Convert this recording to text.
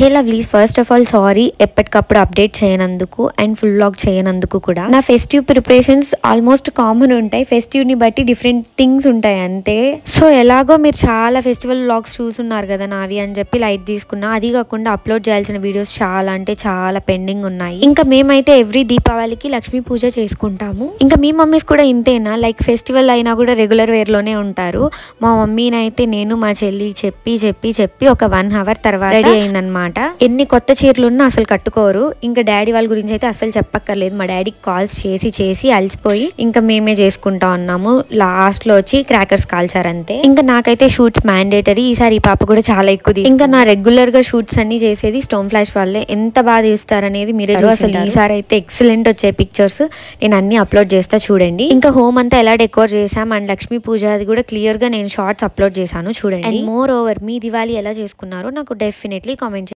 Hey lovelies, first of all sorry ఎప్పటికప్పుడు update చేయనందుకు and full vlog చేయనందుకు కూడా. నా festive preparations almost common ఉంటాయి, festive ని బట్టి డిఫరెంట్ థింగ్స్ ఉంటాయి అంతే. సో ఎలాగో మీరు చాలా ఫెస్టివల్ వ్లాగ్స్ చూసున్నారు కదా నావి అని చెప్పి లైట్ తీసుకున్నా. అది కాకుండా అప్లోడ్ చేయాల్సిన వీడియోస్ చాలా అంటే చాలా పెండింగ్ ఉన్నాయి. ఇంకా మేమైతే ఎవ్రీ దీపావళికి లక్ష్మీ పూజ చేసుకుంటాము. ఇంకా మీ మమ్మీస్ కూడా ఇంతేనా? లైక్ ఫెస్టివల్ అయినా కూడా రెగ్యులర్ వేర్ లోనే ఉంటారు. మా మమ్మీనైతే నేను మా చెల్లి చెప్పి ఒక 1 hour తర్వాత రెడీ అయిందనమాట. ఎన్ని కొత్త చీరలు ఉన్నా అసలు కట్టుకోరు. ఇంకా డాడీ వాళ్ళ గురించి అయితే అసలు చెప్పక్కర్లేదు. మా డాడీకి కాల్స్ చేసి అలసిపోయి ఇంకా మేమే చేసుకుంటా ఉన్నాము. లాస్ట్ లో వచ్చి క్రాకర్స్ కాల్చారంతే. ఇంకా నాకైతే షూట్స్ మ్యాండేటరీ. ఈసారి ఈ పాప కూడా చాలా ఎక్కువ. ఇంకా నా రెగ్యులర్ గా షూట్స్ అన్ని చేసేది స్టోన్ ఫ్లాష్ వాళ్ళే. ఎంత బాగా తీస్తారనేది మీరే చూసారు. అసలు ఈసారి అయితే ఎక్సలెంట్ వచ్చాయి పిక్చర్స్. నేను అన్ని అప్లోడ్ చేస్తా చూడండి. ఇంకా హోమ్ అంతా ఎలా డెకోర్ చేసాం అండ్ లక్ష్మీ పూజ అది కూడా క్లియర్ గా నేను షార్ట్స్ అప్లోడ్ చేశాను చూడండి. అండ్ మోర్ ఓవర్ మీ దివాళీ ఎలా చేసుకున్నారో నాకు డెఫినెట్లీ కామెంట్